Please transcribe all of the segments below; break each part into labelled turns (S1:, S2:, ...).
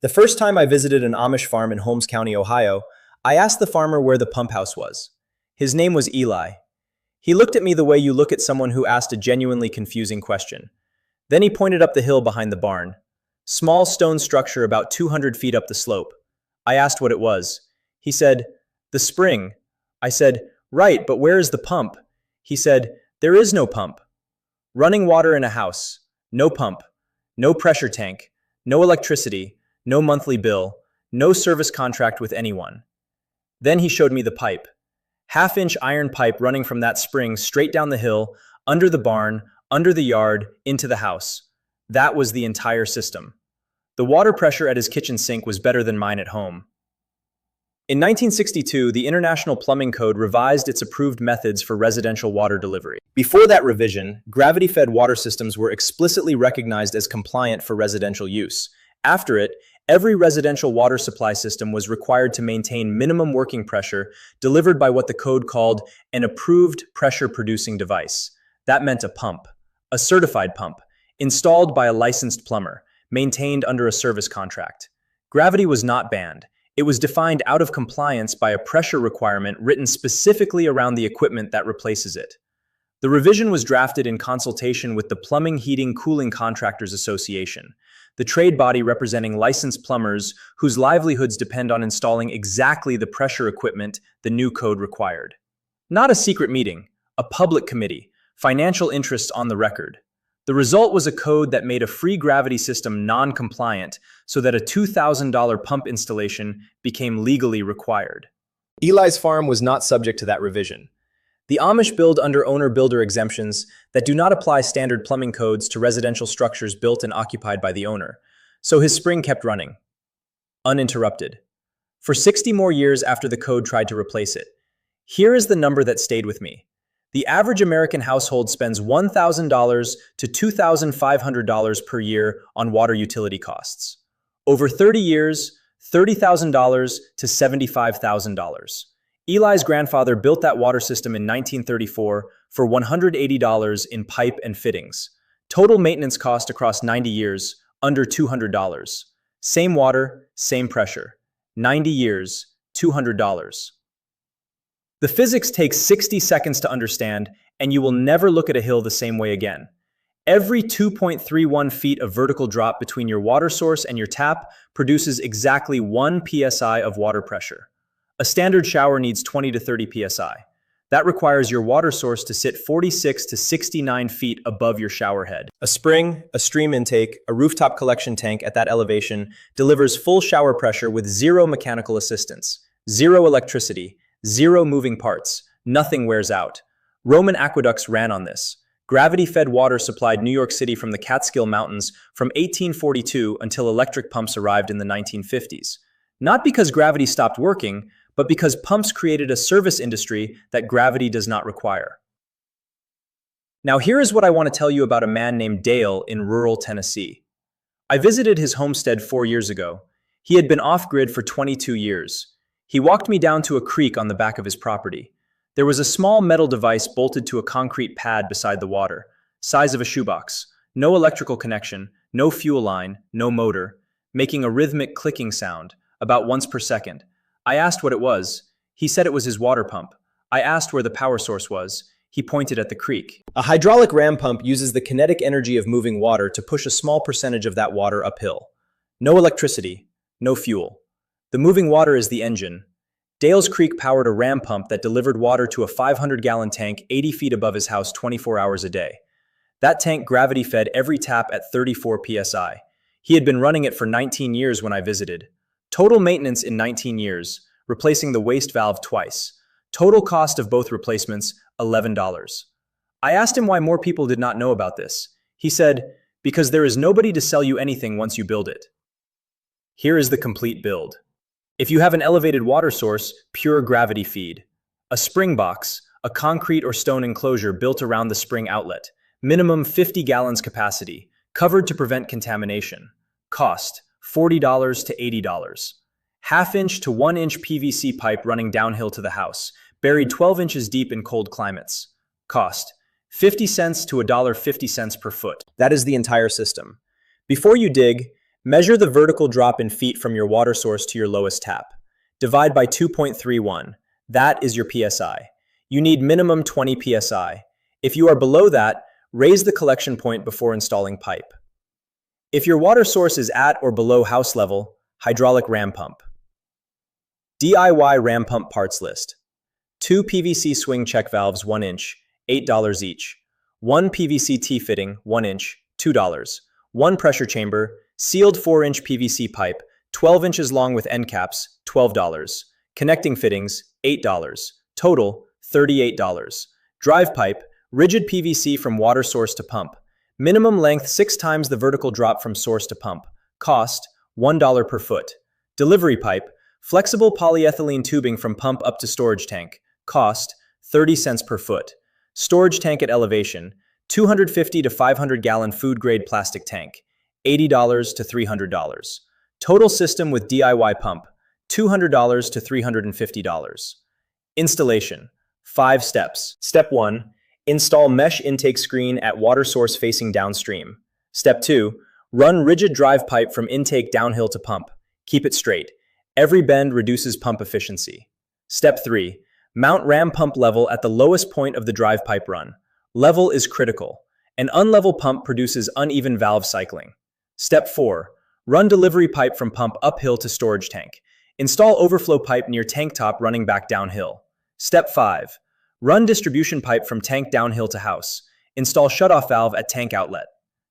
S1: The first time I visited an Amish farm in Holmes County, Ohio, I asked the farmer where the pump house was. His name was Eli. He looked at me the way you look at someone who asked a genuinely confusing question. Then he pointed up the hill behind the barn. Small stone structure about 200 feet up the slope. I asked what it was. He said, "The spring." I said, "Right, but where is the pump?" He said, "There is no pump." Running water in a house. No pump. No pressure tank. No electricity. No monthly bill. No service contract with anyone. Then he showed me the pipe. Half-inch iron pipe running from that spring straight down the hill, under the barn, under the yard, into the house. That was the entire system. The water pressure at his kitchen sink was better than mine at home. In 1962, the International Plumbing Code revised its approved methods for residential water delivery. Before that revision, gravity-fed water systems were explicitly recognized as compliant for residential use. After it, every residential water supply system was required to maintain minimum working pressure delivered by what the code called an approved pressure-producing device. That meant a pump, a certified pump, installed by a licensed plumber, maintained under a service contract. Gravity was not banned. It was defined out of compliance by a pressure requirement written specifically around the equipment that replaces it. The revision was drafted in consultation with the Plumbing, Heating, Cooling Contractors Association, the trade body representing licensed plumbers whose livelihoods depend on installing exactly the pressure equipment the new code required. Not a secret meeting, a public committee, financial interests on the record. The result was a code that made a free gravity system non-compliant so that a $2,000 pump installation became legally required. Eli's farm was not subject to that revision. The Amish build under owner-builder exemptions that do not apply standard plumbing codes to residential structures built and occupied by the owner, so his spring kept running, uninterrupted, for 60 more years after the code tried to replace it. Here is the number that stayed with me. The average American household spends $1,000 to $2,500 per year on water utility costs. Over 30 years, $30,000 to $75,000. Eli's grandfather built that water system in 1934 for $180 in pipe and fittings. Total maintenance cost across 90 years, under $200. Same water, same pressure. 90 years, $200. The physics takes 60 seconds to understand, and you will never look at a hill the same way again. Every 2.31 feet of vertical drop between your water source and your tap produces exactly 1 psi of water pressure. A standard shower needs 20 to 30 psi. That requires your water source to sit 46 to 69 feet above your shower head. A spring, a stream intake, a rooftop collection tank at that elevation delivers full shower pressure with zero mechanical assistance, zero electricity, zero moving parts, nothing wears out. Roman aqueducts ran on this. Gravity-fed water supplied New York City from the Catskill Mountains from 1842 until electric pumps arrived in the 1950s. Not because gravity stopped working, but because pumps created a service industry that gravity does not require. Now here is what I want to tell you about a man named Dale in rural Tennessee. I visited his homestead 4 years ago. He had been off-grid for 22 years. He walked me down to a creek on the back of his property. There was a small metal device bolted to a concrete pad beside the water, size of a shoebox. No electrical connection, no fuel line, no motor, making a rhythmic clicking sound, about once per second. I asked what it was. He said it was his water pump. I asked where the power source was. He pointed at the creek. A hydraulic ram pump uses the kinetic energy of moving water to push a small percentage of that water uphill. No electricity, no fuel. The moving water is the engine. Dale's Creek powered a ram pump that delivered water to a 500-gallon tank 80 feet above his house 24 hours a day. That tank gravity-fed every tap at 34 psi. He had been running it for 19 years when I visited. Total maintenance in 19 years, replacing the waste valve twice. Total cost of both replacements, $11. I asked him why more people did not know about this. He said, "Because there is nobody to sell you anything once you build it." Here is the complete build. If you have an elevated water source, pure gravity feed. A spring box, a concrete or stone enclosure built around the spring outlet. Minimum 50 gallons capacity, covered to prevent contamination. Cost, $40 to $80. Half-inch to 1-inch PVC pipe running downhill to the house, buried 12 inches deep in cold climates. Cost, 50 cents to $1.50 per foot. That is the entire system. Before you dig, Measure the vertical drop in feet from your water source to your lowest tap. Divide by 2.31. That is your PSI. You need minimum 20 PSI. If you are below that, raise the collection point before installing pipe. If your water source is at or below house level, hydraulic ram pump. DIY ram pump parts list. 2 PVC swing check valves 1 inch, $8 each. 1 PVC T-fitting 1 inch, $2. 1 pressure chamber, sealed 4-inch PVC pipe, 12 inches long with end caps, $12. Connecting fittings, $8. Total, $38. Drive pipe, rigid PVC from water source to pump. Minimum length 6 times the vertical drop from source to pump. Cost, $1 per foot. Delivery pipe, flexible polyethylene tubing from pump up to storage tank. Cost, 30 cents per foot. Storage tank at elevation, 250 to 500 gallon food grade plastic tank, $80 to $300. Total system with DIY pump, $200 to $350. Installation, 5 steps. Step 1, install mesh intake screen at water source facing downstream. Step 2, run rigid drive pipe from intake downhill to pump. Keep it straight. Every bend reduces pump efficiency. Step 3, mount ram pump level at the lowest point of the drive pipe run. Level is critical. An unlevel pump produces uneven valve cycling. Step 4, run delivery pipe from pump uphill to storage tank. Install overflow pipe near tank top running back downhill. Step 5, run distribution pipe from tank downhill to house. Install shutoff valve at tank outlet.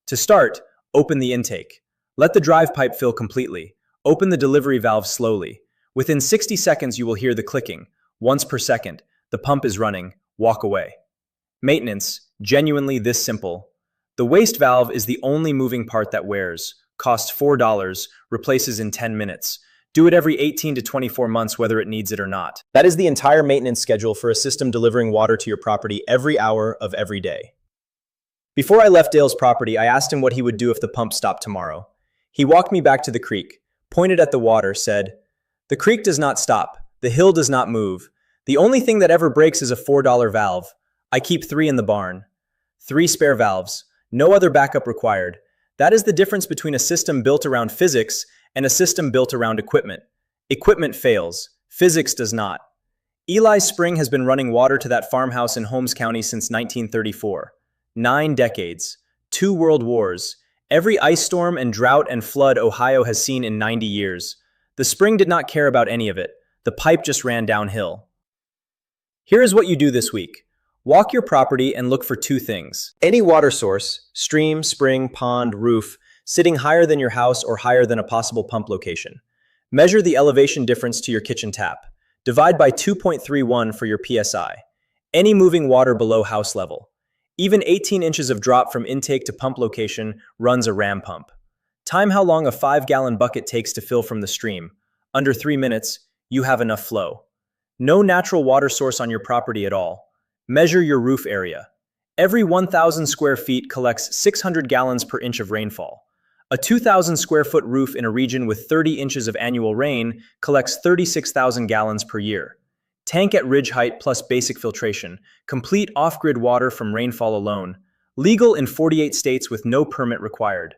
S1: To start, open the intake. Let the drive pipe fill completely. Open the delivery valve slowly. Within 60 seconds you will hear the clicking. Once per second, the pump is running. Walk away. Maintenance, genuinely this simple. The waste valve is the only moving part that wears. Costs $4, replaces in 10 minutes. Do it every 18 to 24 months whether it needs it or not. That is the entire maintenance schedule for a system delivering water to your property every hour of every day. Before I left Dale's property, I asked him what he would do if the pump stopped tomorrow. He walked me back to the creek, pointed at the water, said, "The creek does not stop. The hill does not move. The only thing that ever breaks is a $4 valve. I keep 3 in the barn. 3 spare valves. No other backup required. That is the difference between a system built around physics and a system built around equipment. Equipment fails. Physics does not." Eli's spring has been running water to that farmhouse in Holmes County since 1934. 9 decades. 2 world wars. Every ice storm and drought and flood Ohio has seen in 90 years. The spring did not care about any of it. The pipe just ran downhill. Here is what you do this week. Walk your property and look for 2 things. Any water source, stream, spring, pond, roof, sitting higher than your house or higher than a possible pump location. Measure the elevation difference to your kitchen tap. Divide by 2.31 for your PSI. Any moving water below house level. Even 18 inches of drop from intake to pump location runs a ram pump. Time how long a 5-gallon bucket takes to fill from the stream. Under 3 minutes, you have enough flow. No natural water source on your property at all. Measure your roof area. Every 1,000 square feet collects 600 gallons per inch of rainfall. A 2,000 square foot roof in a region with 30 inches of annual rain collects 36,000 gallons per year. Tank at ridge height plus basic filtration. Complete off-grid water from rainfall alone. Legal in 48 states with no permit required.